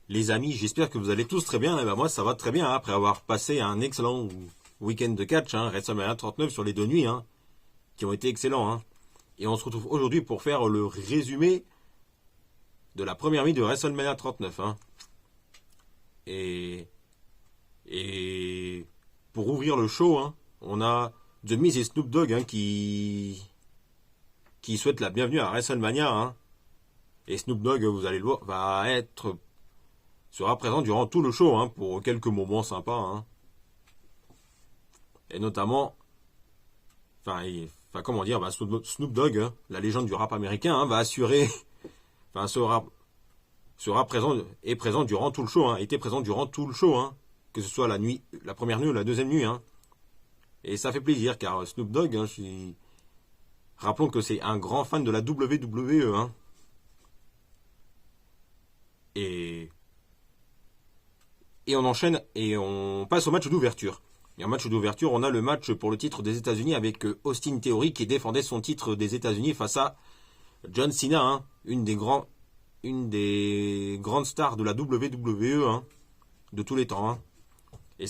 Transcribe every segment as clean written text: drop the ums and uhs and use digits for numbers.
Les amis, j'espère que vous allez tous très bien. Et ben moi, ça va très bien, hein, après avoir passé un excellent week-end de catch, hein, WrestleMania 39 sur les 2 nuits, hein, qui ont été excellents. Hein. Et on se retrouve aujourd'hui pour faire le résumé de la première nuit de WrestleMania 39. Hein. Et, et pour ouvrir le show, hein, on a The Miz et Snoop Dogg, hein, qui souhaitent la bienvenue à WrestleMania. Hein. Et Snoop Dogg, vous allez le voir, sera présent durant tout le show, hein, pour quelques moments sympas. Hein. Et notamment, comment dire, Snoop Dogg, hein, la légende du rap américain, hein, va assurer, sera présent durant tout le show, hein, était présent durant tout le show, hein, que ce soit la première nuit ou la deuxième nuit. Hein. Et ça fait plaisir, car Snoop Dogg, hein, rappelons que c'est un grand fan de la WWE. Hein. Et on enchaîne et on passe au match d'ouverture. Et en match d'ouverture, on a le match pour le titre des États-Unis avec Austin Theory qui défendait son titre des États-Unis face à John Cena, hein, une des grandes stars de la WWE, hein, de tous les temps. Hein. Et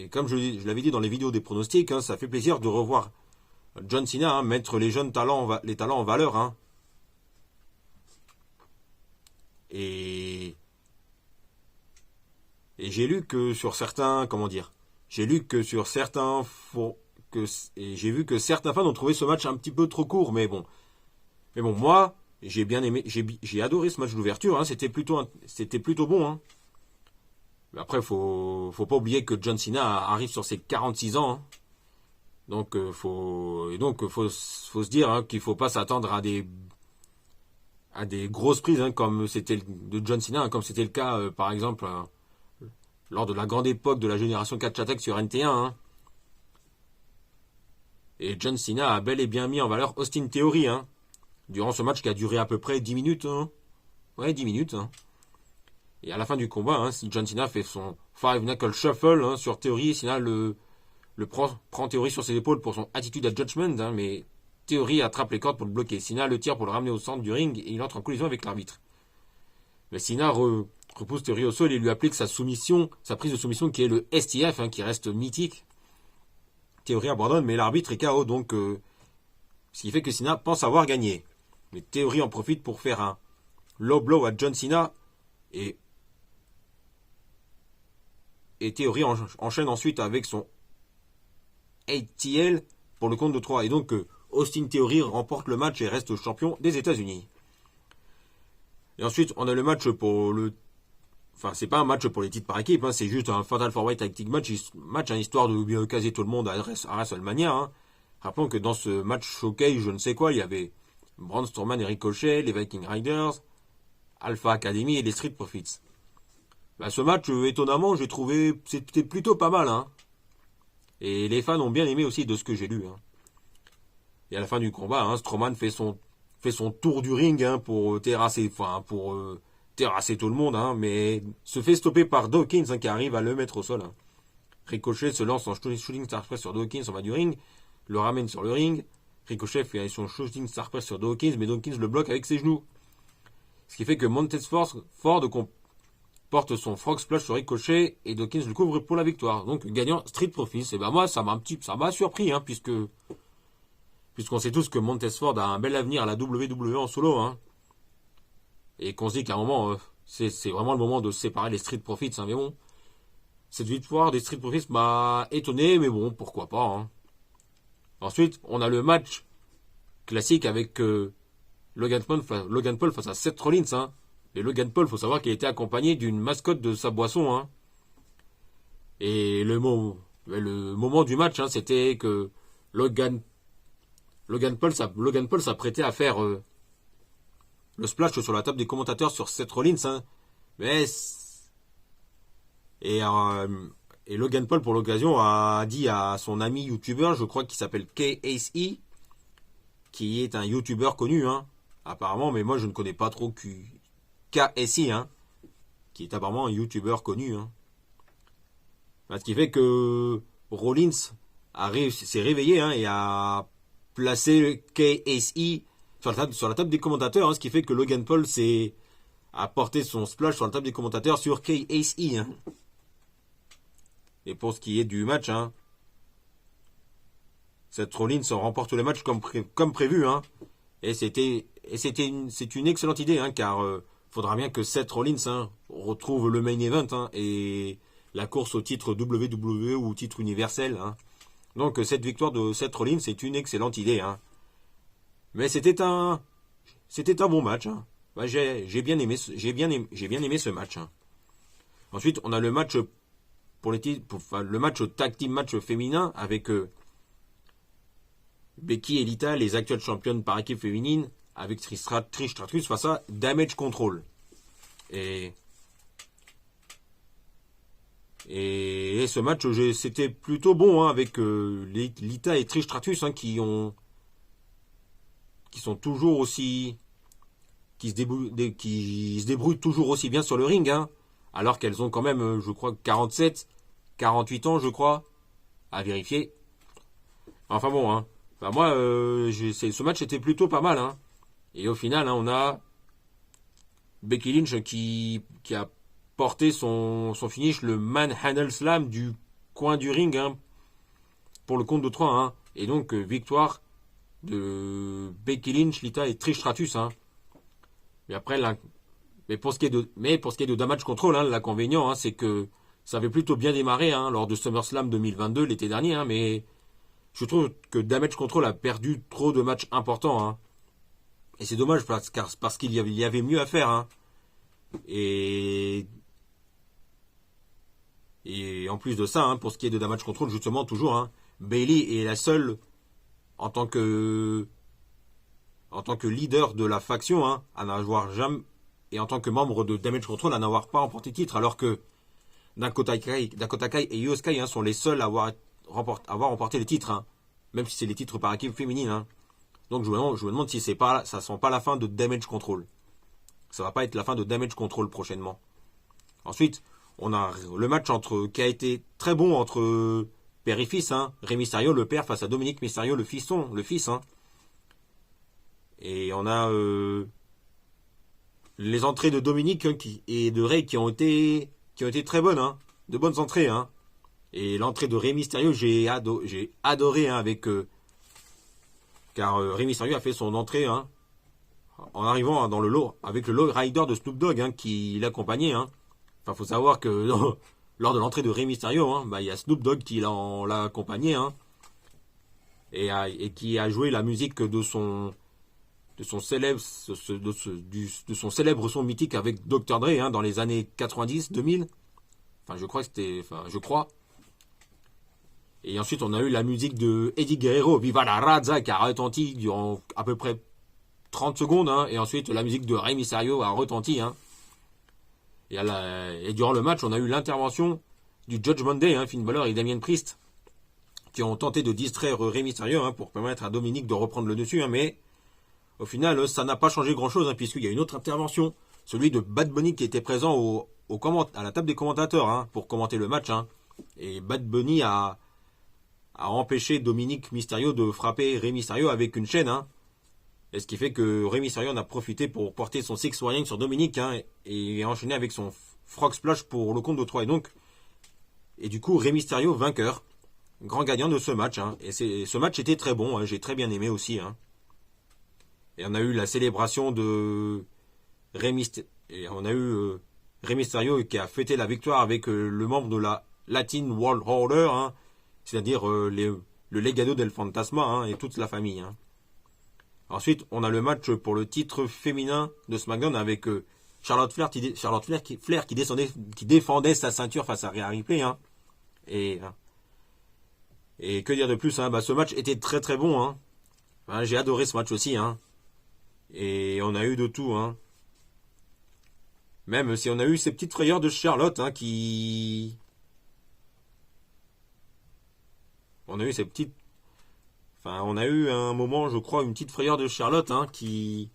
comme je l'avais dit dans les vidéos des pronostics, hein, ça fait plaisir de revoir John Cena, hein, mettre les jeunes talents, les talents en valeur. Hein. Et j'ai lu que sur certains, j'ai lu que sur certains, et j'ai vu que certains fans ont trouvé ce match un petit peu trop court, mais bon, moi, j'ai bien aimé, j'ai adoré ce match d'ouverture, hein, c'était plutôt bon, hein. Mais après, faut pas oublier que John Cena arrive sur ses 46 ans, hein. Donc, faut se dire, hein, qu'il faut pas s'attendre à des grosses prises, hein, comme c'était de John Cena, hein, comme c'était le cas, par exemple, lors de la grande époque de la génération Catch Attack sur NT1. Hein. Et John Cena a bel et bien mis en valeur Austin Theory, hein, durant ce match qui a duré à peu près 10 minutes. Hein. Ouais, 10 minutes. Hein. Et à la fin du combat, hein, John Cena fait son Five Knuckle Shuffle, hein, sur Theory. Cena prend Theory sur ses épaules pour son Attitude at Judgment, hein, mais Theory attrape les cordes pour le bloquer. Cena le tire pour le ramener au centre du ring et il entre en collision avec l'arbitre. Mais Cena repousse Theory au sol et lui applique sa prise de soumission qui est le STF, hein, qui reste mythique. Theory abandonne, mais l'arbitre est KO, donc ce qui fait que Cena pense avoir gagné. Mais Theory en profite pour faire un low blow à John Cena et Theory enchaîne ensuite avec son ATL pour le compte de 3. Et donc Austin Theory remporte le match et reste champion des États-Unis. Et ensuite, on a le match pour le... Enfin, c'est pas un match pour les titres par équipe, hein, c'est juste un Fatal 4-Way Tag Team match, hein, histoire de bien caser tout le monde à WrestleMania. Hein. Rappelons que dans ce match showcase, je ne sais quoi, il y avait Braun Strowman et Ricochet, les Viking Riders, Alpha Academy et les Street Profits. Bah, ce match, étonnamment, j'ai trouvé c'était plutôt pas mal. Hein. Et les fans ont bien aimé aussi de ce que j'ai lu. Hein. Et à la fin du combat, hein, Strowman fait son tour du ring, hein, pour terrasser tout le monde, hein, mais se fait stopper par Dawkins, hein, qui arrive à le mettre au sol. Hein. Ricochet se lance en shooting star press sur Dawkins en bas du ring, le ramène sur le ring. Ricochet fait son shooting star press sur Dawkins, mais Dawkins le bloque avec ses genoux. Ce qui fait que Montez Ford porte son frog splash sur Ricochet et Dawkins le couvre pour la victoire. Donc gagnant Street Profits. Et ben moi ça m'a surpris, hein, puisqu'on sait tous que Montez Ford a un bel avenir à la WWE en solo, hein. Et qu'on se dit qu'à un moment, c'est vraiment le moment de séparer les Street Profits. Hein, mais bon, cette victoire des Street Profits m'a étonné, mais bon, pourquoi pas. Hein. Ensuite, on a le match classique avec Logan Paul face à Seth Rollins. Hein. Et Logan Paul, il faut savoir qu'il était accompagné d'une mascotte de sa boisson. Hein. Et le moment du match, hein, c'était que Logan Paul s'apprêtait à faire... le splash sur la table des commentateurs sur Seth Rollins, hein. Et Logan Paul, pour l'occasion, a dit à son ami youtubeur, je crois qu'il s'appelle KSE, qui est un youtubeur connu, hein, apparemment, mais moi je ne connais pas trop KSE, hein, qui est apparemment un youtubeur connu. Hein. Ce qui fait que Rollins s'est réveillé, hein, et a placé KSE sur la table des commentateurs, hein, ce qui fait que Logan Paul s'est a porté son splash sur la table des commentateurs sur KSE. Hein. Et pour ce qui est du match, hein, Seth Rollins remporte le match comme prévu. Hein. Et c'est une excellente idée, hein, car faudra bien que Seth Rollins retrouve le main event hein, et la course au titre WWE ou titre universel. Hein. Donc cette victoire de Seth Rollins, c'est une excellente idée. Hein. Mais c'était un bon match. Hein. Ouais, j'ai bien aimé ce match. Hein. Ensuite, on a le match le match tag team match féminin avec Becky et Lita, les actuelles championnes par équipe féminine, avec Trish Stratus face à Damage Control. Et ce match, c'était plutôt bon hein, avec Lita et Trish Stratus hein, qui sont toujours aussi qui se débrouillent toujours aussi bien sur le ring hein, alors qu'elles ont quand même je crois 48 ans je crois à vérifier. Enfin bon hein. Enfin, moi ce match était plutôt pas mal hein. Et au final hein, on a Becky Lynch qui a porté son finish, le Manhandle Slam du coin du ring hein, pour le compte de 3 hein. Et donc victoire de Becky Lynch, Lita et Trish Stratus hein. Mais pour ce qui est de Damage Control hein, l'inconvénient hein, c'est que ça avait plutôt bien démarré hein, lors de SummerSlam 2022 l'été dernier hein, mais je trouve que Damage Control a perdu trop de matchs importants hein. Et c'est dommage parce qu'il y avait mieux à faire hein. Et en plus de ça, hein, pour ce qui est de Damage Control, justement, toujours, hein, Bayley est la seule, en tant que leader de la faction, hein, à n'avoir jamais, et en tant que membre de Damage Control, à n'avoir pas remporté titre, alors que Dakota Kai et Io Sky hein, sont les seuls à avoir remporté les titres, hein, même si c'est les titres par équipe féminine. Hein. Donc je me demande si ça sent pas la fin de Damage Control. Ça va pas être la fin de Damage Control prochainement. Ensuite, on a le match qui a été très bon entre père et fils, hein. Rey Mysterio, le père, face à Dominic Mysterio, le fils. Hein. Et on a les entrées de Dominic hein, et de Rey qui ont été très bonnes, hein. De bonnes entrées. Hein. Et l'entrée de Rey Mysterio, j'ai adoré hein, car Rey Mysterio a fait son entrée hein, en arrivant hein, dans le lot avec le low rider de Snoop Dogg hein, qui l'accompagnait. Hein. Enfin, faut savoir que lors de l'entrée de Rey Mysterio, hein, y a Snoop Dogg qui l'a accompagné hein, et qui a joué la musique de son célèbre son mythique avec Dr. Dre hein, dans les années 90, 2000. Je crois. Et ensuite, on a eu la musique de Eddie Guerrero, Viva la Raza, qui a retenti durant à peu près 30 secondes. Hein, et ensuite, la musique de Rey Mysterio a retenti. Hein. Et durant le match, on a eu l'intervention du Judgment Day, hein, Finn Balor et Damien Priest, qui ont tenté de distraire Rey Mysterio hein, pour permettre à Dominic de reprendre le dessus. Hein, mais au final, ça n'a pas changé grand-chose, hein, puisqu'il y a une autre intervention, celui de Bad Bunny qui était présent à la table des commentateurs hein, pour commenter le match. Hein. Et Bad Bunny a empêché Dominic Mysterio de frapper Rey Mysterio avec une chaîne. Hein. Et ce qui fait que Rey Mysterio en a profité pour porter son Six Warning sur Dominic hein, et enchaîner avec son Frog Splash pour le compte de 3. Et du coup, Rey Mysterio vainqueur, grand gagnant de ce match. Hein. Et ce match était très bon, hein, j'ai très bien aimé aussi. Hein. Et on a eu la célébration de Rey Mysterio. Et on a eu Rey Mysterio qui a fêté la victoire avec le membre de la Latin World Order, hein, c'est-à-dire le Legado del Fantasma hein, et toute la famille. Hein. Ensuite, on a le match pour le titre féminin de SmackDown avec Charlotte Flair qui défendait sa ceinture face à Rhea Ripley. Hein. Et que dire de plus hein, ce match était très très bon. Hein. J'ai adoré ce match aussi. Hein. Et on a eu de tout. Hein. Même si on a eu ces petites frayeurs de Charlotte hein, on a eu ces petites... on a eu un moment, je crois, une petite frayeur de Charlotte hein, qui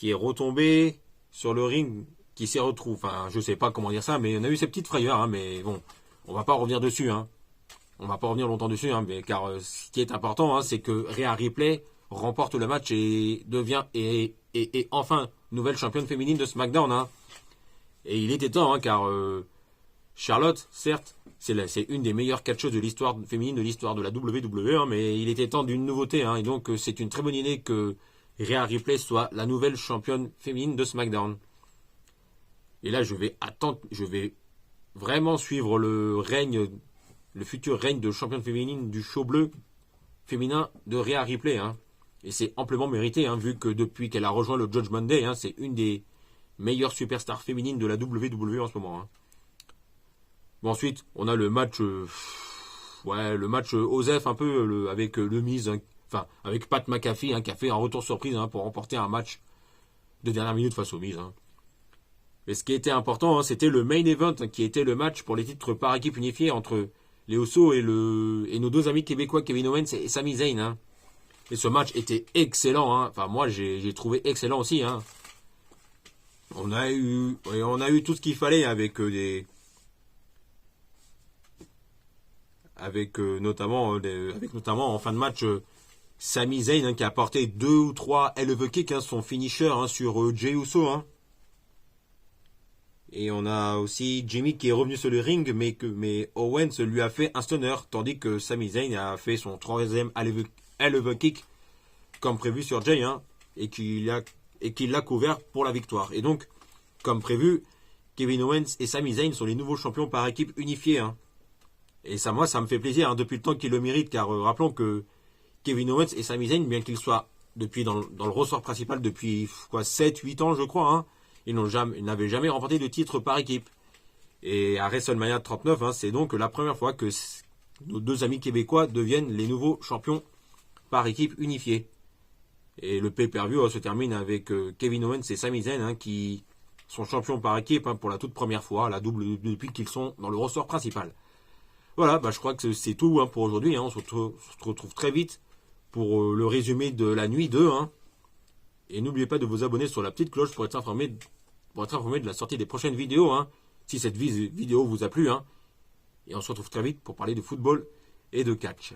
est retombée sur le ring, qui s'est retrouvée. Je sais pas comment dire ça, mais on a eu ces petites frayeurs, hein, mais bon, on va pas revenir dessus. Hein. On va pas revenir longtemps dessus, hein, car ce qui est important, hein, c'est que Rhea Ripley remporte le match et est enfin nouvelle championne féminine de SmackDown. Hein. Et il était temps, hein, car Charlotte, certes, c'est une des meilleures catcheuses de l'histoire féminine de l'histoire de la WWE, hein, mais il était temps d'une nouveauté. Hein, et donc c'est une très bonne idée que Rhea Ripley soit la nouvelle championne féminine de SmackDown. Et là, je vais vraiment suivre le futur règne de championne féminine du show bleu féminin de Rhea Ripley. Hein. Et c'est amplement mérité, hein, vu que depuis qu'elle a rejoint le Judgment Day, hein, c'est une des meilleures superstars féminines de la WWE en ce moment. Hein. Bon, ensuite, on a le match, le match Osef un peu avec le Miz, hein, enfin avec Pat McAfee, hein, qui a fait un retour surprise, hein, pour remporter un match de dernière minute face au Miz. Hein. Et ce qui était important, hein, c'était le main event, hein, qui était le match pour les titres par équipe unifiée entre les Usos et nos deux amis québécois Kevin Owens et Sami Zayn. Hein. Et ce match était excellent. Hein. Enfin, moi, j'ai trouvé excellent aussi. Hein. On a eu tout ce qu'il fallait avec notamment en fin de match Sami Zayn, hein, qui a apporté 2 ou 3 elbow kicks, hein, son finisher, hein, sur Jey Uso. Hein. Et on a aussi Jimmy qui est revenu sur le ring, mais Owens lui a fait un stunner, tandis que Sami Zayn a fait son 3e elbow kick comme prévu sur Jey, hein, et qu'il l'a couvert pour la victoire. Et donc, comme prévu, Kevin Owens et Sami Zayn sont les nouveaux champions par équipe unifiée. Hein. Et ça, moi, ça me fait plaisir, hein, depuis le temps qu'ils le méritent, car rappelons que Kevin Owens et Sami Zayn, bien qu'ils soient dans le ressort principal depuis 7-8 ans, je crois, hein, ils n'avaient jamais remporté de titre par équipe. Et à WrestleMania 39, hein, c'est donc la première fois que nos deux amis québécois deviennent les nouveaux champions par équipe unifiée. Et le pay-per-view se termine avec Kevin Owens et Sami Zayn, hein, qui sont champions par équipe, hein, pour la toute première fois, la double, depuis qu'ils sont dans le ressort principal. Voilà, je crois que c'est tout, hein, pour aujourd'hui. Hein. On se retrouve très vite pour le résumé de la nuit 2. Hein. Et n'oubliez pas de vous abonner sur la petite cloche pour être informé de la sortie des prochaines vidéos. Hein, si cette vidéo vous a plu. Hein. Et on se retrouve très vite pour parler de football et de catch.